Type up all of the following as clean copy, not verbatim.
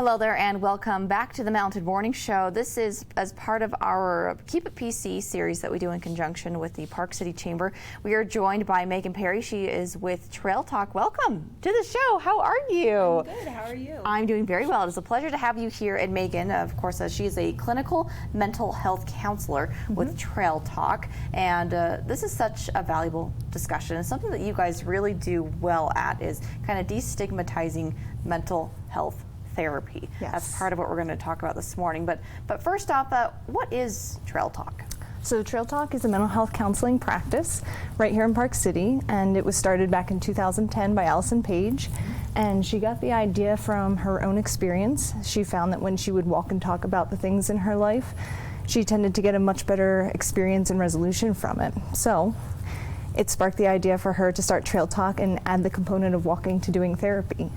Hello there and welcome back to the Mounted Morning Show. This is as part of our Keep It PC series that we do in conjunction with the Park City Chamber. We are joined by Megan Perry. She is with Trail Talk. Welcome to the show. How are you? I'm good. How are you? I'm doing very well. It is a pleasure to have you here. And Megan, of course, she is a clinical mental health counselor with Trail Talk. And this is such a valuable discussion. And something that you guys really do well at is kind of destigmatizing mental health therapy. Yes. That's part of what we're going to talk about this morning. But first off, what is Trail Talk? So Trail Talk is a mental health counseling practice right here in Park City, and it was started back in 2010 by Allison Page, and she got the idea from her own experience. She found that when she would walk and talk about the things in her life, she tended to get a much better experience and resolution from it. So it sparked the idea for her to start Trail Talk and add the component of walking to doing therapy.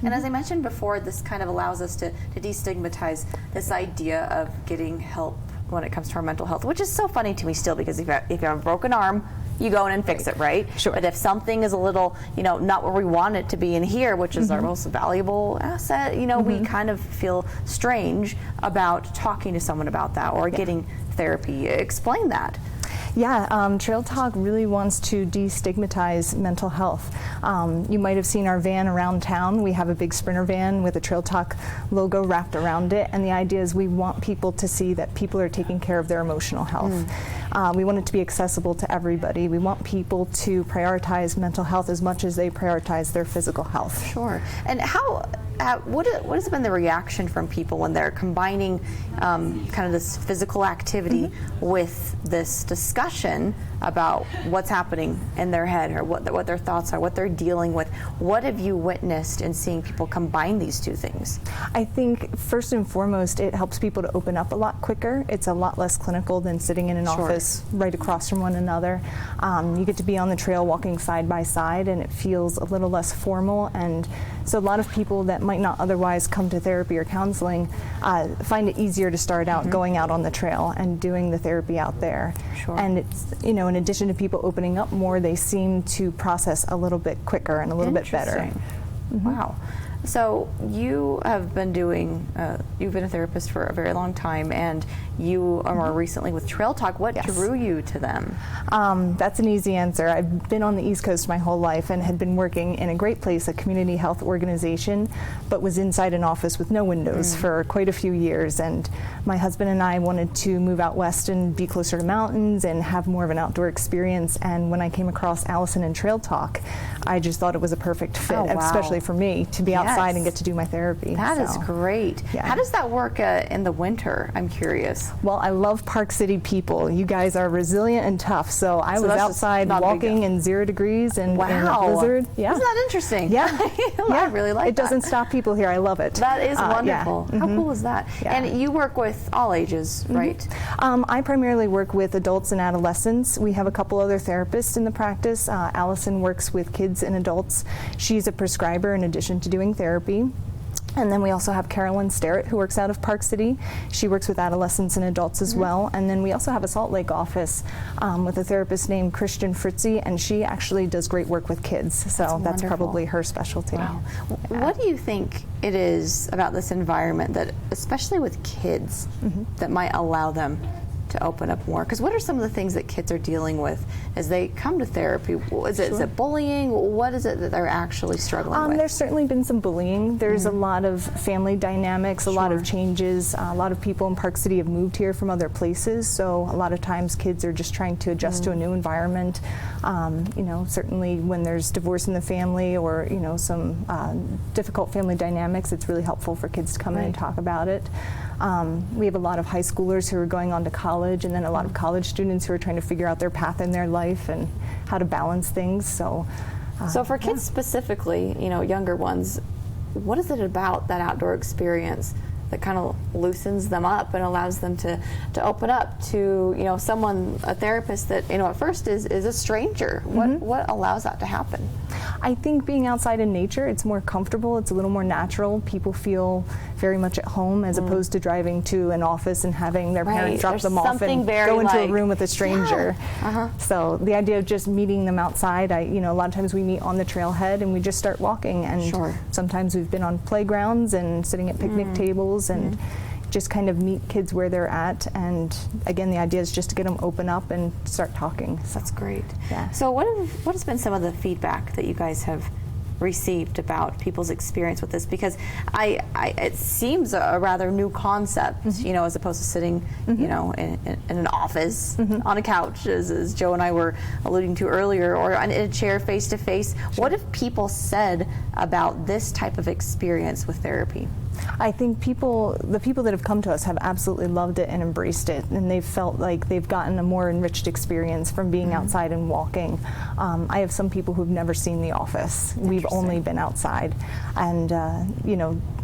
And as I mentioned before, this kind of allows us to destigmatize this idea of getting help when it comes to our mental health, which is so funny to me still, because if you have a broken arm, you go in and fix it, right? Sure. But if something is a little, not where we want it to be in here, which is our most valuable asset, we kind of feel strange about talking to someone about that or getting therapy. Explain that. Yeah, Trail Talk really wants to destigmatize mental health. You might have seen our van around town. We have a big Sprinter van with a Trail Talk logo wrapped around it, and the idea is we want people to see that people are taking care of their emotional health. We want it to be accessible to everybody. We want people to prioritize mental health as much as they prioritize their physical health. Sure. And what has been the reaction from people when they're combining kind of this physical activity with this discussion about what's happening in their head, or what their thoughts are, what they're dealing with? What have you witnessed in seeing people combine these two things? I think first and foremost, it helps people to open up a lot quicker. It's a lot less clinical than sitting in an office right across from one another. You get to be on the trail walking side by side, and it feels a little less formal. And so a lot of people that might not otherwise come to therapy or counseling find it easier to start out going out on the trail and doing the therapy out there. Sure. And it's, in addition to people opening up more, they seem to process a little bit quicker and a little bit better. Wow. So you have been you've been a therapist for a very long time, and you are more recently with Trail Talk. What drew you to them? That's an easy answer. I've been on the East Coast my whole life and had been working in a great place, a community health organization, but was inside an office with no windows for quite a few years. And my husband and I wanted to move out west and be closer to mountains and have more of an outdoor experience. And when I came across Allison and Trail Talk, I just thought it was a perfect fit, especially for me, to be outside and get to do my therapy. That is great. Yeah. How does that work in the winter? I'm curious. Well, I love Park City people. You guys are resilient and tough. So I was outside walking in 0 degrees and in a blizzard. Yeah. Isn't that interesting? Yeah. I really like that. It doesn't stop people here. I love it. That is wonderful. How cool is that? Yeah. And you work with all ages, right? I primarily work with adults and adolescents. We have a couple other therapists in the practice. Allison works with kids and adults. She's a prescriber in addition to doing therapy. And then we also have Carolyn Starrett, who works out of Park City. She works with adolescents and adults as well. And then we also have a Salt Lake office with a therapist named Christian Fritzy, and she actually does great work with kids. So that's probably her specialty. Wow. What do you think it is about this environment that, especially with kids, that might allow them to open up more? Because what are some of the things that kids are dealing with as they come to therapy? Is it bullying? What is it that they're actually struggling with? There's certainly been some bullying. There's a lot of family dynamics, a lot of changes. A lot of people in Park City have moved here from other places, so a lot of times kids are just trying to adjust to a new environment. Certainly when there's divorce in the family or some difficult family dynamics, it's really helpful for kids to come in and talk about it. We have a lot of high schoolers who are going on to college, and then a lot of college students who are trying to figure out their path in their life and how to balance things. So for kids specifically, younger ones, what is it about that outdoor experience that kind of loosens them up and allows them to open up to a therapist that at first is a stranger? What allows that to happen? I think being outside in nature, it's more comfortable, it's a little more natural. People feel very much at home as opposed to driving to an office and having their parent drop them off and go into a room with a stranger. So the idea of just meeting them outside, a lot of times we meet on the trailhead and we just start walking, and sometimes we've been on playgrounds and sitting at picnic tables and just kind of meet kids where they're at. And again, the idea is just to get them open up and start talking. So that's great. Yeah. So what has been some of the feedback that you guys have received about people's experience with this? Because it seems a rather new concept, as opposed to sitting, in an office on a couch, as Joe and I were alluding to earlier, or in a chair face to face. What have people said about this type of experience with therapy? I think the people that have come to us have absolutely loved it and embraced it, and they've felt like they've gotten a more enriched experience from being outside and walking. I have some people who've never seen the office. We've only been outside, and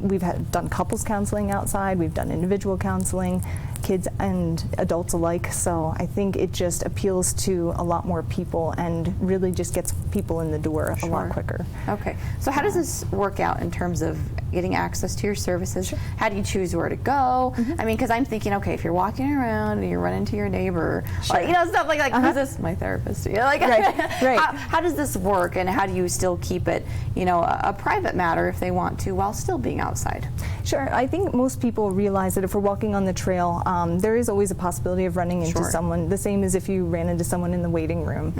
we've done couples counseling outside, we've done individual counseling, kids and adults alike. So I think it just appeals to a lot more people and really just gets people in the door a lot quicker. Okay, so how does this work out in terms of getting access to your services? How do you choose where to go? I mean, because I'm thinking, okay, if you're walking around and you run into your neighbor, stuff like who's this? My therapist. How does this work, and how do you still keep it, a private matter if they want to, while still being outside? Sure. I think most people realize that if we're walking on the trail, there is always a possibility of running into someone, the same as if you ran into someone in the waiting room.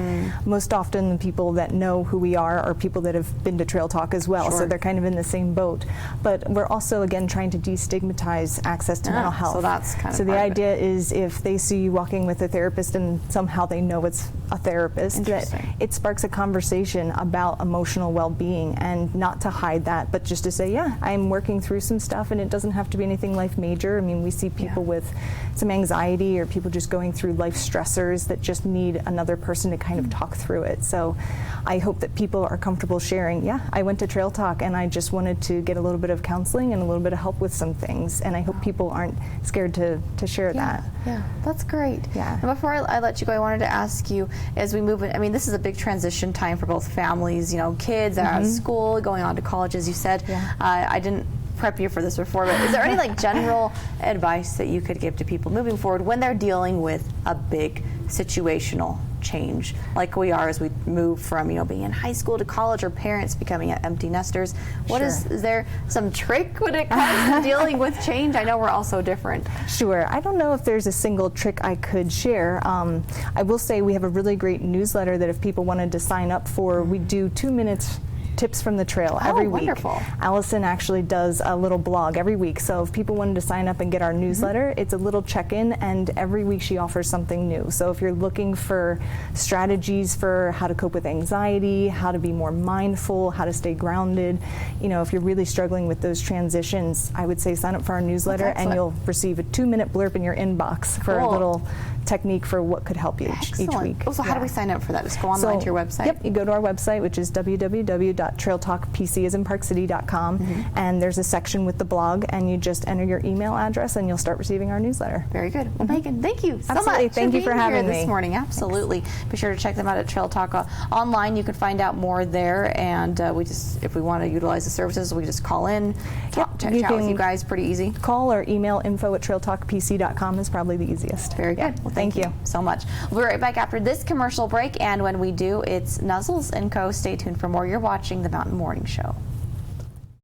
Most often the people that know who we are people that have been to Trail Talk as well, so they're kind of in the same boat. But we're also, again, trying to destigmatize access to mental health. So that's kind of the idea is if they see you walking with a therapist and somehow they know it's a therapist, that it sparks a conversation about emotional well-being, and not to hide that, but just to say, yeah, I'm working through some stuff, and it doesn't have to be anything life major. I mean, we see people with some anxiety, or people just going through life stressors that just need another person to kind of talk through it. So I hope that people are comfortable sharing, I went to Trail Talk and I just wanted to get a little bit of counseling and a little bit of help with some things, and I hope people aren't scared to share that. Yeah, that's great. Yeah. And before I let you go, I wanted to ask you, as we move in, I mean, this is a big transition time for both families, kids out of school, going on to college, as you said. I didn't prep you for this before, but is there any general advice that you could give to people moving forward when they're dealing with a big situational change, like we are as we move from being in high school to college, or parents becoming empty nesters? Is there some trick when it comes to dealing with change? I know we're all so different. Sure. I don't know if there's a single trick I could share. I will say we have a really great newsletter that if people wanted to sign up for, we do 2 minutes tips from the trail every week. Wonderful. Allison actually does a little blog every week, so if people wanted to sign up and get our newsletter, it's a little check-in, and every week she offers something new. So if you're looking for strategies for how to cope with anxiety, how to be more mindful, how to stay grounded, if you're really struggling with those transitions, I would say sign up for our newsletter, and you'll receive a 2-minute blurb in your inbox for a little technique for what could help you each week. So how do we sign up for that? Just go online to your website? Yep, you go to our website, which is www.trailtalkpc.com, and there's a section with the blog, and you just enter your email address and you'll start receiving our newsletter. Very good. Well, Megan, thank you so Absolutely. much Thank you for having me this morning. Absolutely. Thanks. Be sure to check them out at Trail Talk online. You can find out more there, and if we want to utilize the services, we just call in, chat with you guys. Pretty easy. Call or email info@trailtalkpc.com is probably the easiest. Very good. Well, thank you so much. We'll be right back after this commercial break, and when we do, it's Nuzzles & Co. Stay tuned for more. You're watching the Mountain Morning Show.